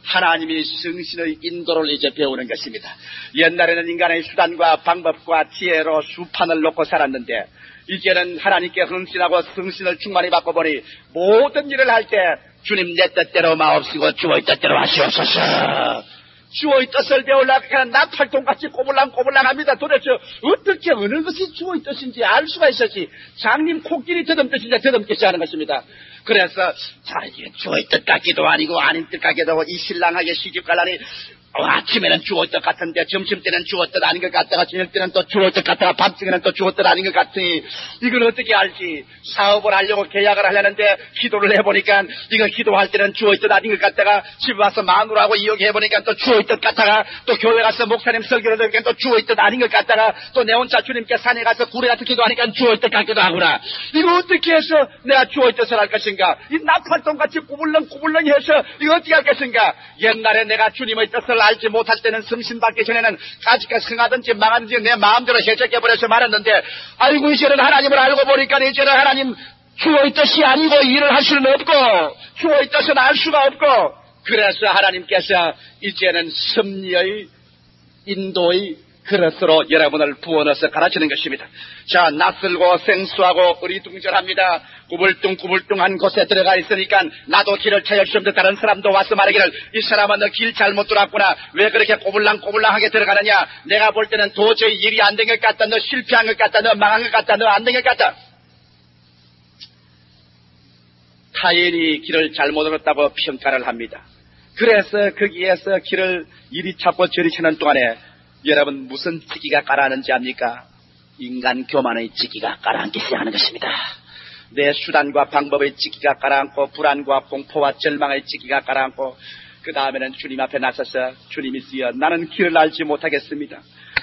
하나님이 성신의 인도를 이제 배우는 것입니다. 옛날에는 인간의 수단과 방법과 지혜로 수판을 놓고 살았는데 이제는 하나님께 헌신하고 성신을 충만히 받고 보니 모든 일을 할 때 주님 내 뜻대로 마옵시고 주의 뜻대로 하시옵소서. 주어의 뜻을 배우려고 그냥 나팔통같이 꼬불랑꼬불랑 합니다. 도대체 어떻게 어느 것이 주어의 뜻인지 알 수가 있었지. 장님 코끼리 더듬듯이 더듬듯이 하는 것입니다. 그래서 자, 이게 주어의 뜻 같기도 아니고 아닌 뜻 같기도 하고 이 신랑하게 시집 갈라니 아침에는 주어의 뜻 같은데 점심때는 주어의 뜻 아닌 것 같다가 저녁때는 또 주어의 뜻 같다가 밤중에는 또 주어의 뜻 아닌 것 같으니 이걸 어떻게 알지. 사업을 하려고 계약을 하려는데 기도를 해보니까 이거 기도할 때는 주어의 뜻 아닌 것 같다가 집에 와서 마누라하고 이야기해보니까 또 주어의 뜻 같다가 또 교회 가서 목사님 설교를 들으니까 또 주어의 뜻 아닌 것 같다가 또 내 혼자 주님께 산에 가서 구레 같은 기도하니까 주어의 뜻 같기도 하구나. 이거 어떻게 해서 내가 주어의 뜻을 할 것인가. 이 나팔통같이 꾸불렁꾸불렁 해서 이거 어떻게 할 것인가. 옛날에 내가 주님의 뜻을 알지 못할 때는 성신받기 전에는 까짓까 성하든지 망하든지 내 마음대로 해석해버려서 말았는데 아이고 이제는 하나님을 알고 보니까 이제는 하나님 주어의 뜻이 아니고 일을 할 수는 없고 주어의 뜻은 알 수가 없고 그래서 하나님께서 이제는 섭리의 인도의 그릇으로 여러분을 부어넣어서 가르치는 것입니다. 자, 낯설고 생소하고 어리둥절합니다. 구불뚱구불뚱한 곳에 들어가 있으니까 나도 길을 찾을 수 없는 다른 사람도 와서 말하기를 이 사람은 너 길 잘못 들어왔구나. 왜 그렇게 꼬불랑꼬불랑하게 들어가느냐. 내가 볼 때는 도저히 일이 안 된 것 같다. 너 실패한 것 같다. 너 망한 것 같다. 너 안 된 것 같다. 타인이 길을 잘못 얻었다고 평가를 합니다. 그래서 거기에서 길을 이리 찾고 저리 찾는 동안에 여러분 무슨 찌기가 깔아앉는지 압니까? 인간 교만의 찌기가 깔아앉기 시작하는 것입니다. 내 수단과 방법의 찌기가 깔아앉고 불안과 공포와 절망의 찌기가 깔아앉고 그 다음에는 주님 앞에 나서서 주님이시여 나는 길을 알지 못하겠습니다.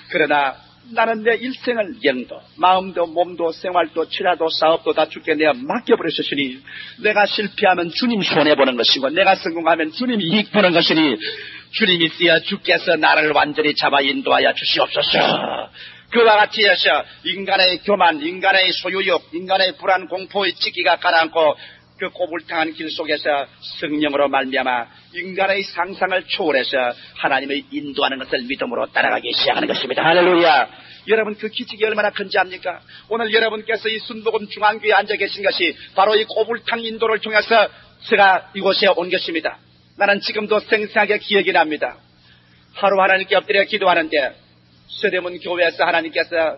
그러나 나는 내 일생을 영도 마음도 몸도 생활도 처자도 사업도 다 주께 내가 맡겨버리셨으니 내가 실패하면 주님 손해보는 것이고 내가 성공하면 주님이 이익 보는 것이니 주님이시여 주께서 나를 완전히 잡아 인도하여 주시옵소서. 그와 같이 해서 인간의 교만, 인간의 소유욕, 인간의 불안, 공포의 찌기가 가라앉고 그 꼬불탕한 길 속에서 성령으로 말미암아 인간의 상상을 초월해서 하나님의 인도하는 것을 믿음으로 따라가기 시작하는 것입니다. 할렐루야. 여러분 그 기적이 얼마나 큰지 압니까? 오늘 여러분께서 이 순복음 중앙교회에 앉아 계신 것이 바로 이 꼬불탕 인도를 통해서 제가 이곳에 온 것입니다. 나는 지금도 생생하게 기억이 납니다. 하루 하나님께 엎드려 기도하는데 서대문 교회에서 하나님께서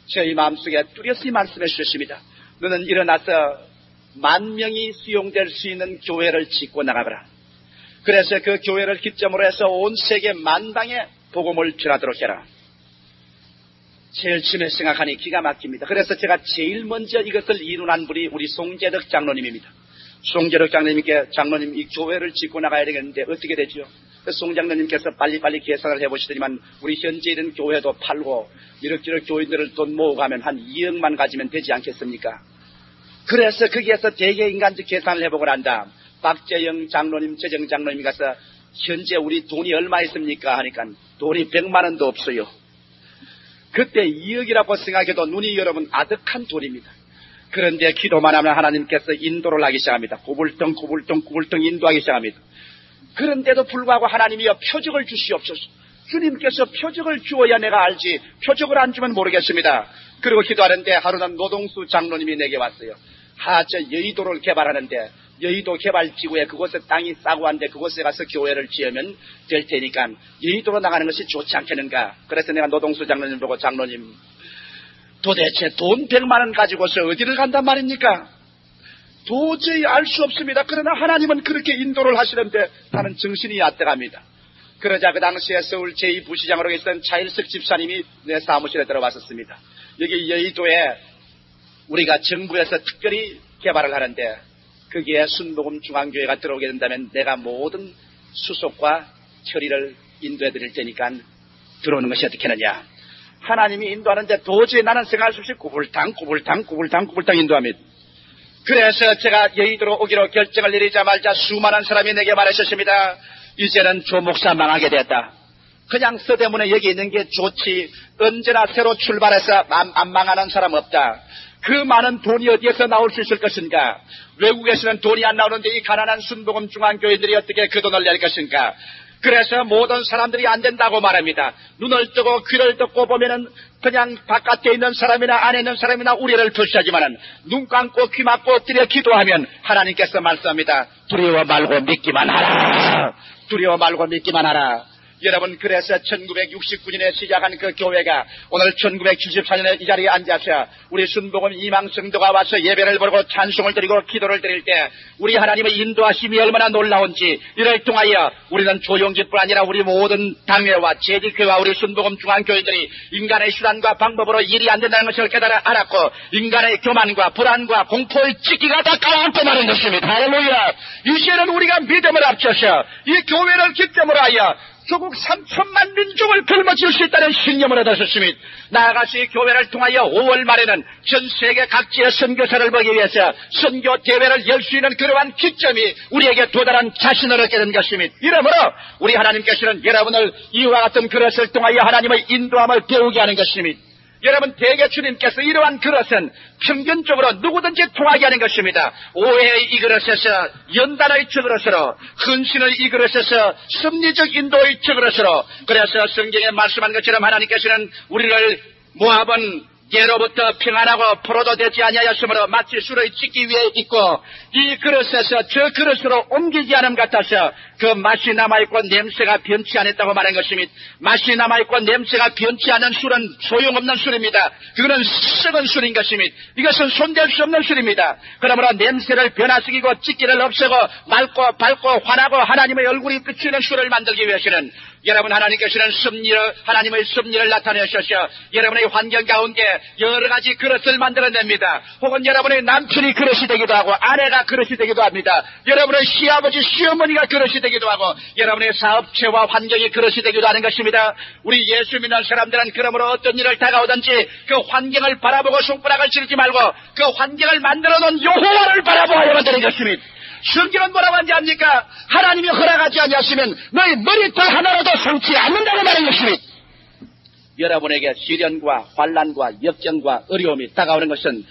저희 마음속에 뚜렷이 말씀해 주셨습니다. 너는 일어나서 10,000명이 수용될 수 있는 교회를 짓고 나가거라. 그래서 그 교회를 기점으로 해서 온 세계 만방에 복음을 전하도록 해라. 제일 처음에 생각하니 기가 막힙니다. 그래서 제가 제일 먼저 이것을 이룬한 분이 우리 송재덕 장로님입니다. 송재덕 장로님 이 교회를 짓고 나가야 되겠는데 어떻게 되죠? 송 장로님께서 빨리빨리 계산을 해보시더니만 우리 현재 있는 교회도 팔고 이렇게 교인들을 돈 모으가면 한 2억만 가지면 되지 않겠습니까? 그래서 거기에서 대개 인간적 계산을 해보고 난 다음 박재영 장로님, 재정 장로님이 가서 현재 우리 돈이 얼마 있습니까? 하니까 돈이 100만 원도 없어요. 그때 2억이라고 생각해도 눈이 여러분 아득한 돈입니다. 그런데 기도만 하면 하나님께서 인도를 하기 시작합니다. 구불덩 인도하기 시작합니다. 그런데도 불구하고 하나님이여 표적을 주시옵소서. 주님께서 표적을 주어야 내가 알지 표적을 안 주면 모르겠습니다. 그리고 기도하는데 하루는 노동수 장로님이 내게 왔어요. 저 여의도를 개발하는데 여의도 개발지구에 그곳에 땅이 싸고 한데 그곳에 가서 교회를 지으면 될 테니까 여의도로 나가는 것이 좋지 않겠는가. 그래서 내가 노동수 장로님 보고 장로님 도대체 돈 100만 원 가지고서 어디를 간단 말입니까? 도저히 알 수 없습니다. 그러나 하나님은 그렇게 인도를 하시는데 나는 정신이 앗돼갑니다. 그러자 그 당시에 서울 제2부시장으로 계시던 차일석 집사님이 내 사무실에 들어왔었습니다. 여기 여의도에 우리가 정부에서 특별히 개발을 하는데 거기에 순복음 중앙교회가 들어오게 된다면 내가 모든 수속과 처리를 인도해 드릴 테니까 들어오는 것이 어떻겠느냐. 하나님이 인도하는데 도저히 나는 생각할 수 없이 구불탕 인도합니다. 그래서 제가 여의도로 오기로 결정을 내리자마자 수많은 사람이 내게 말하셨습니다. 이제는 조 목사 망하게 됐다. 그냥 서대문에 여기 있는 게 좋지 언제나 새로 출발해서 안 망하는 사람 없다. 그 많은 돈이 어디에서 나올 수 있을 것인가. 외국에서는 돈이 안 나오는데 이 가난한 순복음 중앙교인들이 어떻게 그 돈을 낼 것인가. 그래서 모든 사람들이 안 된다고 말합니다. 눈을 뜨고 귀를 듣고 보면은 그냥 바깥에 있는 사람이나 안에 있는 사람이나 우려를 표시하지만은 눈 감고 귀 막고 엎드려 기도하면 하나님께서 말씀합니다. 두려워 말고 믿기만 하라. 두려워 말고 믿기만 하라. 여러분, 그래서 1969년에 시작한 그 교회가 오늘 1974년에 이 자리에 앉아서 우리 순복음 이망 성도가 와서 예배를 보고 찬송을 드리고 기도를 드릴 때 우리 하나님의 인도하심이 얼마나 놀라운지, 이를 통하여 우리는 조용기뿐 아니라 우리 모든 당회와 재직회와 우리 순복음 중앙교회들이 인간의 수단과 방법으로 일이 안 된다는 것을 깨달아 알았고, 인간의 교만과 불안과 공포의 찢기가 다 가라앉고 마는 것입니다. 할렐루야. 이제는 우리가 믿음을 합쳐서 이 교회를 기점으로 하여 조국 3천만 민족을 걸머쥘 수 있다는 신념을 얻었습니다. 나아가서 이 교회를 통하여 5월 말에는 전 세계 각지의 선교사를 보기 위해서 선교 대회를 열 수 있는 그러한 기점이 우리에게 도달한 자신을 얻게 된 것입니다. 이러므로 우리 하나님께서는 여러분을 이와 같은 그릇을 통하여 하나님의 인도함을 배우게 하는 것입니다. 여러분, 대개 주님께서 이러한 그릇은 평균적으로 누구든지 통하게 하는 것입니다. 오해의 이 그릇에서 연단의 저 그릇으로, 헌신의 이 그릇에서 섭리적 인도의 저 그릇으로. 그래서 성경에 말씀한 것처럼 하나님께서는 우리를 모압은 예로부터 평안하고 포로도 되지 아니하였으므로 마치 술의 찢기 위에 있고, 이 그릇에서 저 그릇으로 옮기지 않음 같아서 그 맛이 남아있고 냄새가 변치 않았다고 말한 것입니다. 맛이 남아있고 냄새가 변치 않은 술은 소용없는 술입니다. 그거는 썩은 술인 것입니다. 이것은 손댈 수 없는 술입니다. 그러므로 냄새를 변화시키고 찢기를 없애고 맑고 밝고 환하고 하나님의 얼굴이 비치는 술을 만들기 위해서는 여러분, 하나님께서는 하나님의 섭리를 나타내셔서 여러분의 환경 가운데 여러 가지 그릇을 만들어냅니다. 혹은 여러분의 남편이 그릇이 되기도 하고, 아내가 그릇이 되기도 합니다. 여러분의 시아버지, 시어머니가 그릇이 되기도 하고, 여러분의 사업체와 환경이 그릇이 되기도 하는 것입니다. 우리 예수 믿는 사람들은 그러므로 어떤 일을 다가오든지 그 환경을 바라보고 손가락을 찌르지 말고 그 환경을 만들어 놓은 여호와를 바라보아야만 되는 것입니다. 성경은 뭐라고 하지 않습니까? 하나님이 허락하지 아니하시면 너희 머리털 하나라도 성치 않는다고 말한 것입니다. 여러분에게 시련과 환난과 역경과 어려움이 다가오는 것은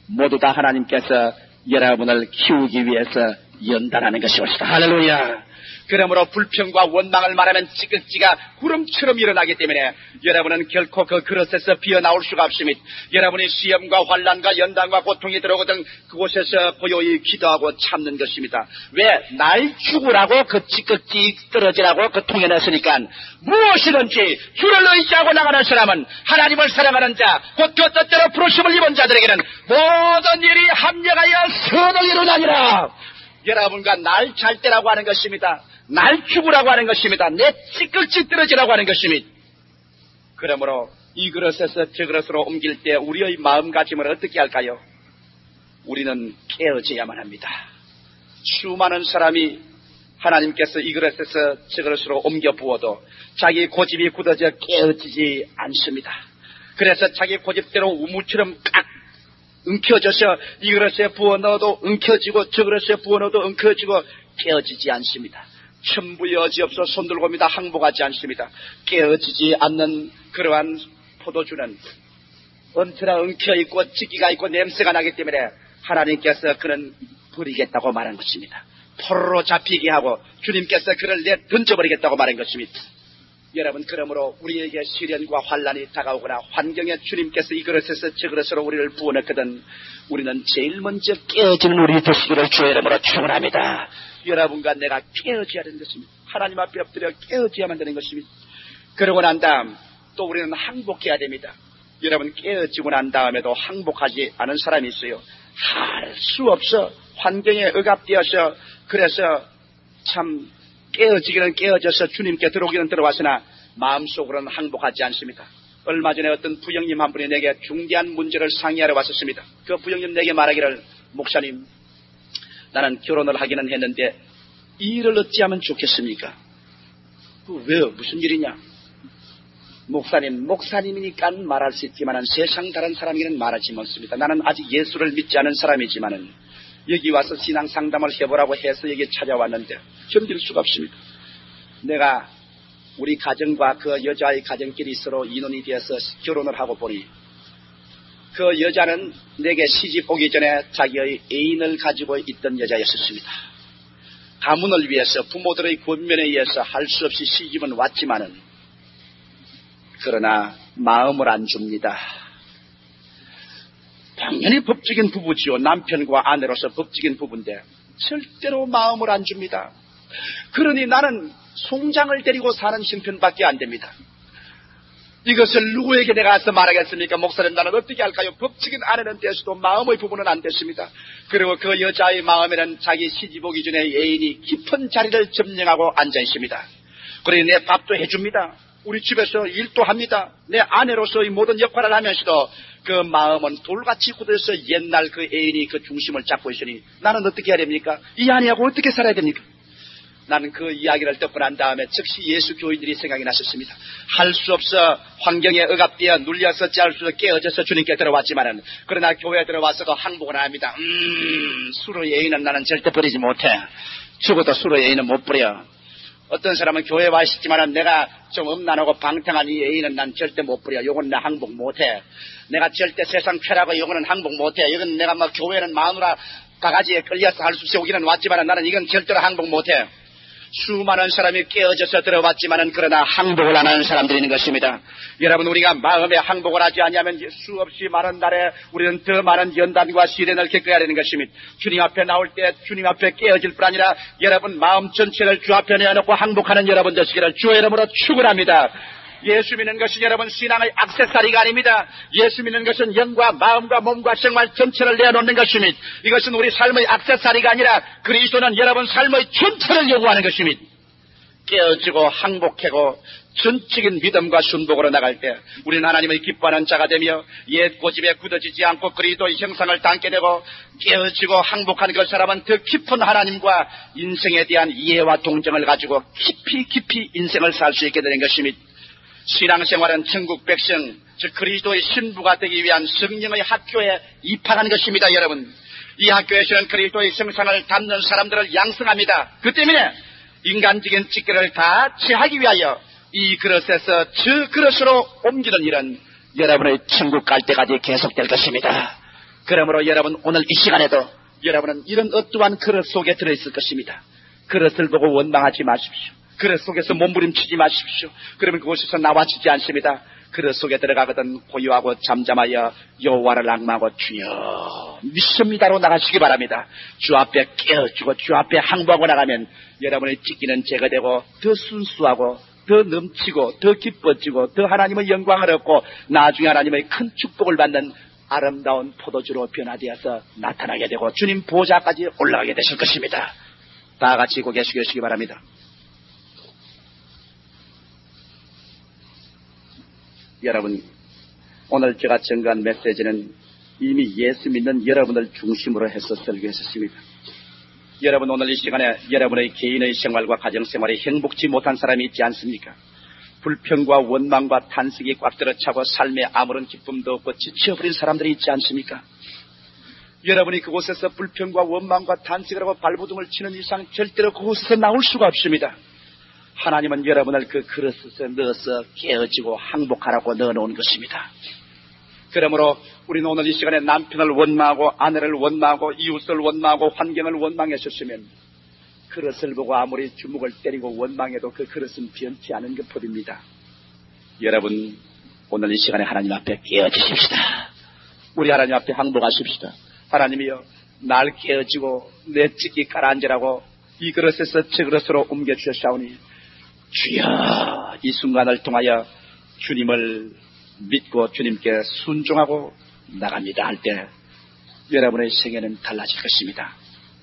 모두 다 하나님께서 여러분을 키우기 위해서 연단하는 것이옵니다. 할렐루야. 그러므로 불평과 원망을 말하면 찌꺼기가 구름처럼 일어나기 때문에 여러분은 결코 그 그릇에서 비어나올 수가 없습니다. 여러분이 시험과 환난과 연단과 고통이 들어오거든 그곳에서 고요히 기도하고 참는 것입니다. 왜? 날 죽으라고 그 찌꺼기 떨어지라고 그 통에 냈으니까 무엇이든지 주를 의지하고 나가는 사람은 하나님을 사랑하는 자, 곧 그 뜻대로 부르심을 입은 자들에게는 모든 일이 합력하여 선을 이루나니라. 여러분과 날 잘 때라고 하는 것입니다. 날 죽으라고 하는 것입니다. 내 찌끌찌 떨어지라고 하는 것입니다. 그러므로 이 그릇에서 저 그릇으로 옮길 때 우리의 마음가짐을 어떻게 할까요? 우리는 깨어져야만 합니다. 수많은 사람이 하나님께서 이 그릇에서 저 그릇으로 옮겨 부어도 자기 고집이 굳어져 깨어지지 않습니다. 그래서 자기 고집대로 우무처럼 깍 엉켜져서 이 그릇에 부어 넣어도 엉켜지고 저 그릇에 부어 넣어도 엉켜지고 깨어지지 않습니다. 천부의 여지없어 손들고 옵니다. 항복하지 않습니다. 깨어지지 않는 그러한 포도주는 언제나 엉켜있고 찌기가 있고 냄새가 나기 때문에 하나님께서 그는 버리겠다고 말한 것입니다. 포로로 잡히게 하고 주님께서 그를 던져버리겠다고 말한 것입니다. 여러분, 그러므로 우리에게 시련과 환난이 다가오거나 환경에 주님께서 이 그릇에서 저 그릇으로 우리를 부어넣거든 우리는 제일 먼저 깨어지는 우리 되시기를 주의 이름으로 축원합니다. 여러분과 내가 깨어져야 되는 것입니다. 하나님 앞에 엎드려 깨어져야만 되는 것입니다. 그러고 난 다음 또 우리는 항복해야 됩니다. 여러분, 깨어지고 난 다음에도 항복하지 않은 사람이 있어요. 할 수 없어 환경에 억압되어서 그래서 참 깨어지기는 깨어져서 주님께 들어오기는 들어왔으나 마음속으로는 항복하지 않습니다. 얼마 전에 어떤 부형님 한 분이 내게 중대한 문제를 상의하러 왔었습니다. 그 부형님 내게 말하기를, 목사님, 나는 결혼을 하기는 했는데 이 일을 어찌하면 좋겠습니까? 왜요? 무슨 일이냐? 목사님, 목사님이니까 말할 수 있지만 세상 다른 사람에게는 말하지 못습니다. 나는 아직 예수를 믿지 않은 사람이지만 여기 와서 신앙 상담을 해보라고 해서 여기 찾아왔는데 견딜 수가 없습니다. 내가 우리 가정과 그 여자의 가정끼리 서로 인원이 되어서 결혼을 하고 보니 그 여자는 내게 시집 오기 전에 자기의 애인을 가지고 있던 여자였었습니다. 가문을 위해서 부모들의 권면에 의해서 할 수 없이 시집은 왔지만은 그러나 마음을 안 줍니다. 당연히 법적인 부부지요. 남편과 아내로서 법적인 부부인데 절대로 마음을 안 줍니다. 그러니 나는 송장을 데리고 사는 형편밖에 안 됩니다. 이것을 누구에게 내가 가서 말하겠습니까? 목사님, 나는 어떻게 할까요? 법적인 아내는 되어도 마음의 부분은 안 됐습니다. 그리고 그 여자의 마음에는 자기 시집 오기 전에 애인이 깊은 자리를 점령하고 앉아 있습니다. 그러니 내 밥도 해줍니다. 우리 집에서 일도 합니다. 내 아내로서의 모든 역할을 하면서도 그 마음은 돌같이 굳어서 옛날 그 애인이 그 중심을 잡고 있으니 나는 어떻게 해야 됩니까? 이 아내하고 어떻게 살아야 됩니까? 나는 그 이야기를 듣고 난 다음에 즉시 예수 교인들이 생각이 났었습니다. 할 수 없어 환경에 억압되어 눌려서 짤 수 없어 깨어져서 주님께 들어왔지만은, 그러나 교회에 들어와서도 항복을 합니다. 수로의 애인은 나는 절대 버리지 못해. 죽어도 수로의 애인은 못 버려. 어떤 사람은 교회에 와 있지만은 내가 좀 음란하고 방탕한 이 애인은 난 절대 못 버려. 요건 나 항복 못해. 내가 절대 세상 쾌락하고 요거는 항복 못해. 이건 내가 뭐 교회는 마누라 바가지에 끌려서 할 수 없이 오기는 왔지만은 나는 이건 절대로 항복 못해. 수많은 사람이 깨어져서 들어왔지만은 그러나 항복을 안 하는 사람들이 있는 것입니다. 여러분, 우리가 마음에 항복을 하지 않으면 수없이 많은 날에 우리는 더 많은 연단과 시련을 겪어야 되는 것입니다. 주님 앞에 나올 때 주님 앞에 깨어질 뿐 아니라 여러분 마음 전체를 주 앞에 내어놓고 항복하는 여러분 되시기를 주의 이름으로 축원합니다. 예수 믿는 것은 여러분 신앙의 액세서리가 아닙니다. 예수 믿는 것은 영과 마음과 몸과 생활 전체를 내어놓는 것입니다. 이것은 우리 삶의 액세서리가 아니라 그리스도는 여러분 삶의 전체를 요구하는 것입니다. 깨어지고 항복하고 전적인 믿음과 순복으로 나갈 때 우리는 하나님의 기뻐하는 자가 되며 옛 고집에 굳어지지 않고 그리스도의 형상을 담게 되고, 깨어지고 항복하는 그 사람은 더 깊은 하나님과 인생에 대한 이해와 동정을 가지고 깊이 인생을 살 수 있게 되는 것입니다. 신앙생활은 천국 백성, 즉 그리스도의 신부가 되기 위한 성령의 학교에 입학하는 것입니다. 여러분, 이 학교에서는 그리스도의 형상을 담는 사람들을 양성합니다. 그 때문에 인간적인 직결을 다 취하기 위하여 이 그릇에서 저 그릇으로 옮기는 일은 여러분의 천국 갈 때까지 계속될 것입니다. 그러므로 여러분, 오늘 이 시간에도 여러분은 이런 어떠한 그릇 속에 들어있을 것입니다. 그릇을 보고 원망하지 마십시오. 그릇 속에서 몸부림치지 마십시오. 그러면 그곳에서 나와지지 않습니다. 그릇 속에 들어가거든 고요하고 잠잠하여 여호와를 앙망하고 주여 믿습니다로 나가시기 바랍니다. 주 앞에 깨어지고 주 앞에 항복하고 나가면 여러분의 찢기는 제거되고 더 순수하고 더 넘치고 더 기뻐지고 더 하나님의 영광을 얻고 나중에 하나님의 큰 축복을 받는 아름다운 포도주로 변화되어서 나타나게 되고 주님 보좌까지 올라가게 되실 것입니다. 다 같이 고개 숙이시기 바랍니다. 여러분, 오늘 제가 전가한 메시지는 이미 예수 믿는 여러분을 중심으로 해서 설교했었습니다. 여러분, 오늘 이 시간에 여러분의 개인의 생활과 가정생활에 행복지 못한 사람이 있지 않습니까? 불평과 원망과 탄식이 꽉 들어차고 삶에 아무런 기쁨도 없고 지쳐버린 사람들이 있지 않습니까? 여러분이 그곳에서 불평과 원망과 탄식을 하고 발버둥을 치는 이상 절대로 그곳에서 나올 수가 없습니다. 하나님은 여러분을 그 그릇에 넣어서 깨어지고 항복하라고 넣어놓은 것입니다. 그러므로 우리는 오늘 이 시간에 남편을 원망하고 아내를 원망하고 이웃을 원망하고 환경을 원망했었으면 그릇을 보고 아무리 주먹을 때리고 원망해도 그 그릇은 변치 않은 것뿐입니다. 여러분, 오늘 이 시간에 하나님 앞에 깨어지십시다. 우리 하나님 앞에 항복하십시다. 하나님이여, 날 깨어지고 내 찢기 가라앉으라고 이 그릇에서 저 그릇으로 옮겨주셨사오니 주여, 이 순간을 통하여 주님을 믿고 주님께 순종하고 나갑니다 할 때 여러분의 생애는 달라질 것입니다.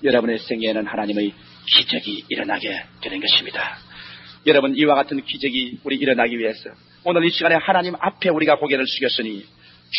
여러분의 생애에는 하나님의 기적이 일어나게 되는 것입니다. 여러분, 이와 같은 기적이 우리 일어나기 위해서 오늘 이 시간에 하나님 앞에 우리가 고개를 숙였으니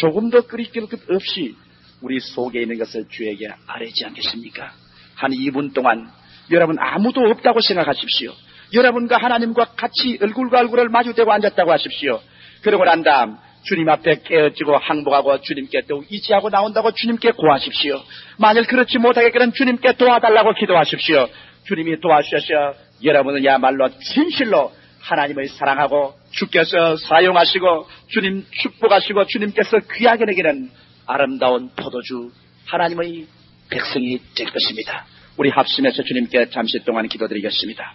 조금 더 끓이길 것 없이 우리 속에 있는 것을 주에게 아뢰지 않겠습니까? 한 2분 동안 여러분 아무도 없다고 생각하십시오. 여러분과 하나님과 같이 얼굴과 얼굴을 마주대고 앉았다고 하십시오. 그러고 난 다음 주님 앞에 깨어지고 항복하고 주님께 더욱 의지하고 나온다고 주님께 구하십시오. 만일 그렇지 못하겠거든 주님께 도와달라고 기도하십시오. 주님이 도와주셔서 여러분은야말로 진실로 하나님의 사랑하고 주께서 사용하시고 주님 축복하시고 주님께서 귀하게 여기는 아름다운 포도주 하나님의 백성이 될 것입니다. 우리 합심해서 주님께 잠시 동안 기도드리겠습니다.